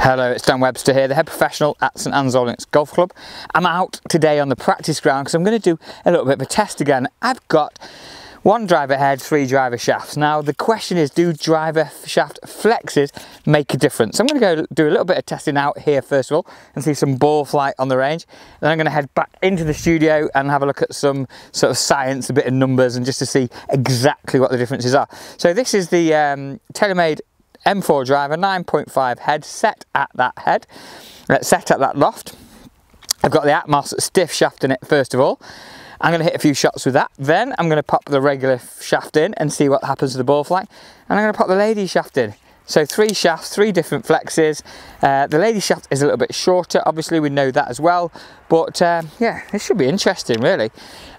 Hello, it's Dan Webster here, the head professional at St Anne's Old Golf Club. I'm out today on the practice ground because I'm going to do a little bit of a test again. I've got one driver head, 3 driver shafts. Now the question is, do driver shaft flexes make a difference? I'm going to go do a little bit of testing out here first of all and see some ball flight on the range. Then I'm going to head back into the studio and have a look at some sort of science, a bit of numbers, and just to see exactly what the differences are. So this is the Taylormade M4 Driver 9.5 head, set at that head, set at that loft. I've got the Atmos stiff shaft in it first of all. I'm going to hit a few shots with that. Then I'm going to pop the regular shaft in and see what happens to the ball flight. And I'm going to pop the lady shaft in. So 3 shafts, 3 different flexes. The lady shaft is a little bit shorter, obviously we know that as well. But yeah, it should be interesting really.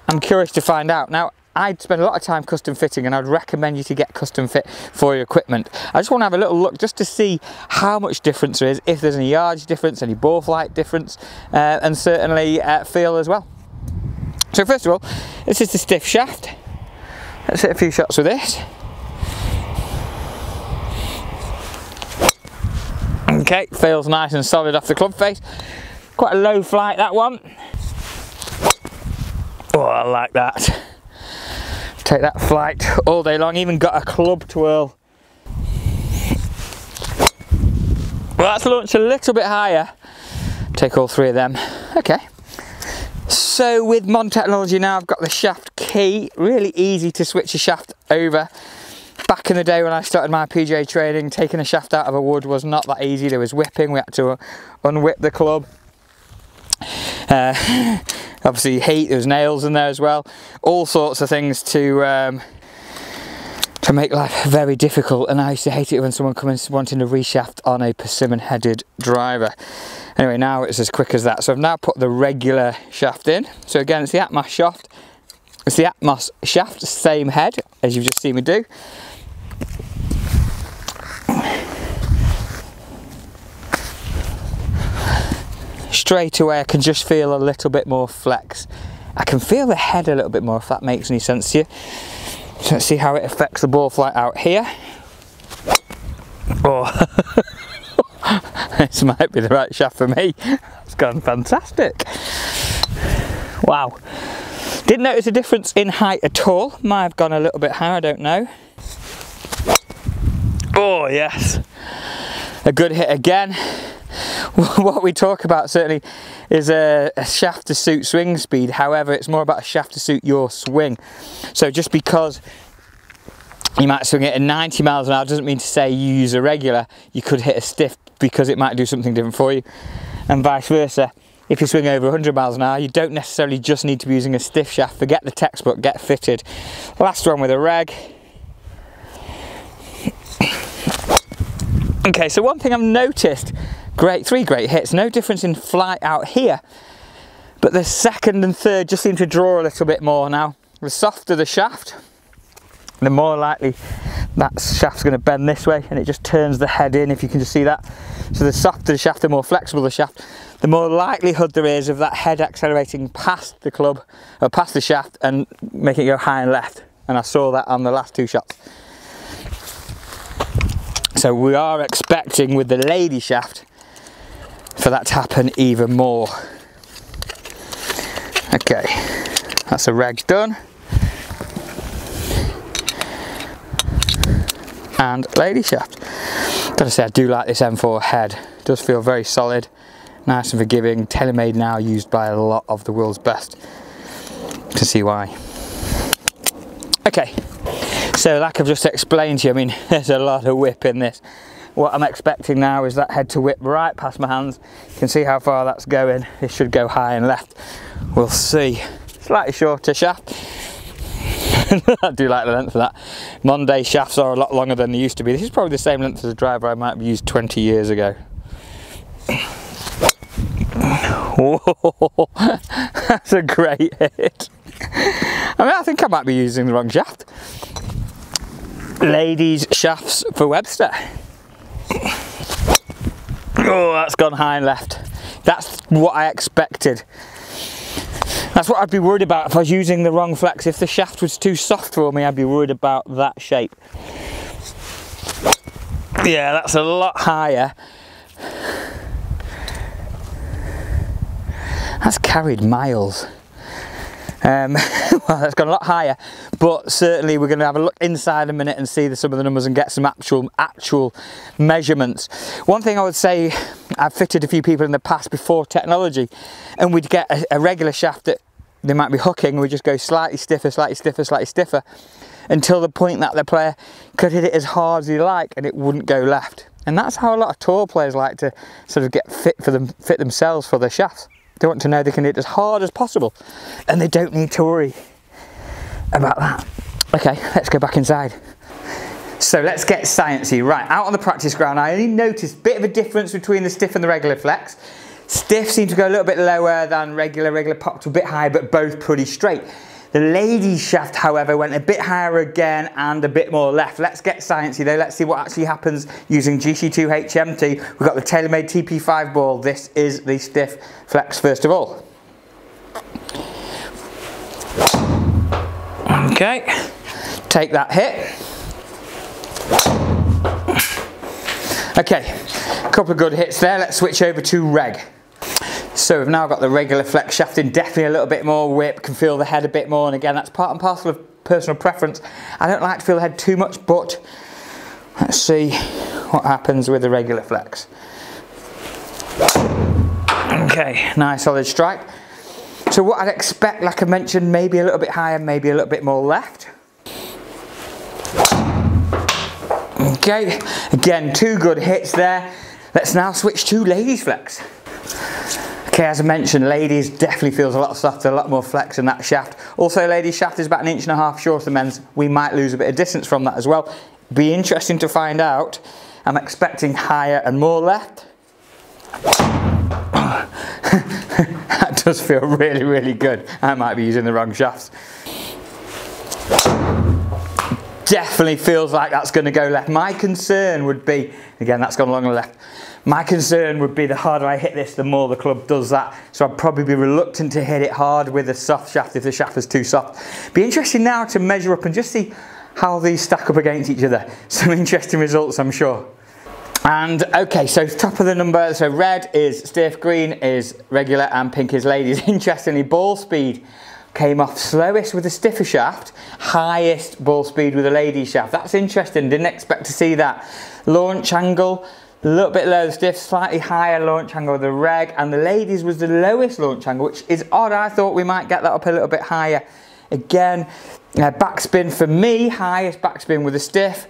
I'm curious to find out. Now, I'd spend a lot of time custom fitting and I'd recommend you to get custom fit for your equipment. I just want to have a little look just to see how much difference there is, if there's any yardage difference, any ball flight difference, and certainly feel as well. So first of all, this is the stiff shaft. Let's hit a few shots with this. Okay, feels nice and solid off the club face. Quite a low flight, that one. Oh, I like that. Take that flight all day long, even got a club twirl. Well, that's launched a little bit higher. Take all 3 of them. Okay. So with modern technology now, I've got the shaft key. Really easy to switch a shaft over. Back in the day when I started my PGA training, taking a shaft out of a wood was not that easy. There was whipping, we had to unwhip the club. Obviously heat, there was nails in there as well. All sorts of things to make life very difficult, and I used to hate it when someone comes wanting to reshaft on a persimmon headed driver. Anyway, now it's as quick as that. So I've now put the regular shaft in. So again, it's the Atmos shaft. It's the Atmos shaft, same head as you've just seen me do. Straight away I can just feel a little bit more flex. I can feel the head a little bit more, if that makes any sense to you. So let's see how it affects the ball flight out here. Oh, this might be the right shaft for me. It's gone fantastic. Wow. Didn't notice a difference in height at all. Might have gone a little bit higher, I don't know. Oh yes, a good hit again. What we talk about certainly is a shaft to suit swing speed. However, it's more about a shaft to suit your swing. So just because you might swing it at 90 miles an hour doesn't mean to say you use a regular. You could hit a stiff because it might do something different for you, and vice versa. If you swing over 100 miles an hour, you don't necessarily just need to be using a stiff shaft. Forget the textbook, get fitted. Last one with a reg. Okay, so one thing I've noticed, 3 great hits, no difference in flight out here, but the second and third just seem to draw a little bit more now. The softer the shaft, the more likely that shaft's going to bend this way, and it just turns the head in, if you can just see that. So the softer the shaft, the more flexible the shaft, the more likelihood there is of that head accelerating past the club, or past the shaft, and making it go high and left. And I saw that on the last 2 shots. So we are expecting with the lady shaft for that to happen even more. Okay, that's a reg done. And lady shaft. Gotta say, I do like this M4 head. It does feel very solid, nice and forgiving. Taylormade now used by a lot of the world's best. To see why. Okay. So like I've just explained to you, I mean, there's a lot of whip in this. What I'm expecting now is that head to whip right past my hands. You can see how far that's going. It should go high and left. We'll see. Slightly shorter shaft. I do like the length of that. Modern day shafts are a lot longer than they used to be. This is probably the same length as a driver I might have used 20 years ago. Whoa, that's a great hit. I mean, I think I might be using the wrong shaft. Ladies shafts for Webster. Oh, that's gone high and left. That's what I expected. That's what I'd be worried about if I was using the wrong flex. If the shaft was too soft for me, I'd be worried about that shape. Yeah, that's a lot higher carried miles. Well, that's gone a lot higher, but certainly we're going to have a look inside a minute and see some of the numbers and get some actual measurements. One thing I would say, I've fitted a few people in the past before technology, and we'd get a regular shaft that they might be hooking, and we just go slightly stiffer, slightly stiffer, slightly stiffer, until the point that the player could hit it as hard as he like and it wouldn't go left. And that's how a lot of tour players like to sort of get fit themselves for their shafts. They want to know they can hit as hard as possible, and they don't need to worry about that. Okay, let's go back inside. So let's get sciencey. Right, out on the practice ground, I only noticed a bit of a difference between the stiff and the regular flex. Stiff seemed to go a little bit lower than regular popped a bit higher, but both pretty straight. The ladies shaft, however, went a bit higher again and a bit more left. Let's get sciencey though. Let's see what actually happens using GC2 HMT. We've got the Taylormade TP5 ball. This is the stiff flex first of all. Okay, take that hit. Okay, a couple of good hits there. Let's switch over to reg. So we've now got the regular flex shaft in, definitely a little bit more whip, can feel the head a bit more, and again that's part and parcel of personal preference. I don't like to feel the head too much, but let's see what happens with the regular flex. Okay, nice solid strike. So what I'd expect, like I mentioned, maybe a little bit higher, maybe a little bit more left. Okay, again, two good hits there. Let's now switch to ladies flex. Okay, as I mentioned, ladies definitely feels a lot softer, a lot more flex in that shaft. Also, ladies shaft is about 1.5 inches shorter than men's. We might lose a bit of distance from that as well. Be interesting to find out. I'm expecting higher and more left. That does feel really, really good. I might be using the wrong shafts. Definitely feels like that's going to go left. My concern would be, again, that's gone along the left. My concern would be the harder I hit this, the more the club does that. So I'd probably be reluctant to hit it hard with a soft shaft if the shaft is too soft. Be interesting now to measure up and just see how these stack up against each other. Some interesting results, I'm sure. And okay, so top of the number, so red is stiff, green is regular, and pink is ladies. Interestingly, ball speed came off slowest with the stiffer shaft, highest ball speed with the ladies shaft. That's interesting, didn't expect to see that. Launch angle, a little bit lower the stiff, slightly higher launch angle with the reg, and the ladies was the lowest launch angle, which is odd. I thought we might get that up a little bit higher. Again, backspin for me, highest backspin with the stiff.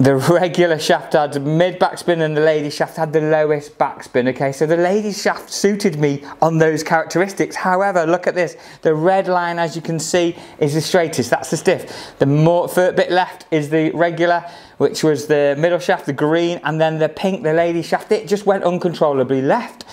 The regular shaft had mid backspin and the ladies shaft had the lowest backspin. Okay, so the ladies shaft suited me on those characteristics. However, look at this. The red line, as you can see, is the straightest. That's the stiff. The more bit left is the regular, which was the middle shaft, the green, and then the pink, the ladies shaft. It just went uncontrollably left.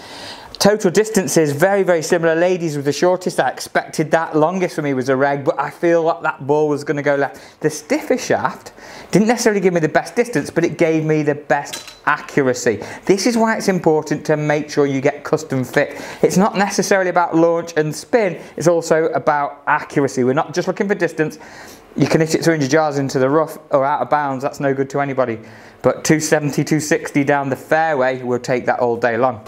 Total distances very, very similar. Ladies with the shortest. I expected that. Longest for me was a reg, but I feel like that ball was going to go left. The stiffer shaft didn't necessarily give me the best distance, but it gave me the best accuracy. This is why it's important to make sure you get custom fit. It's not necessarily about launch and spin, it's also about accuracy. We're not just looking for distance. You can hit it 300 yards into the rough or out of bounds, that's no good to anybody. But 270, 260 down the fairway, we'll take that all day long.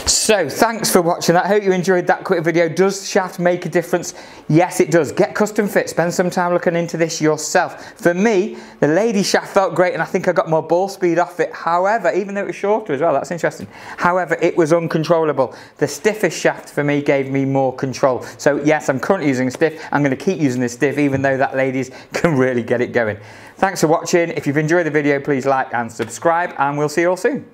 So thanks for watching that. I hope you enjoyed that quick video. Does shaft make a difference? Yes, it does. Get custom fit. Spend some time looking into this yourself. For me, the lady shaft felt great and I think I got more ball speed off it. However, even though it was shorter as well, that's interesting. However, it was uncontrollable. The stiffest shaft for me gave me more control. So yes, I'm currently using a stiff. I'm going to keep using this stiff even though that ladies can really get it going. Thanks for watching. If you've enjoyed the video, please like and subscribe and we'll see you all soon.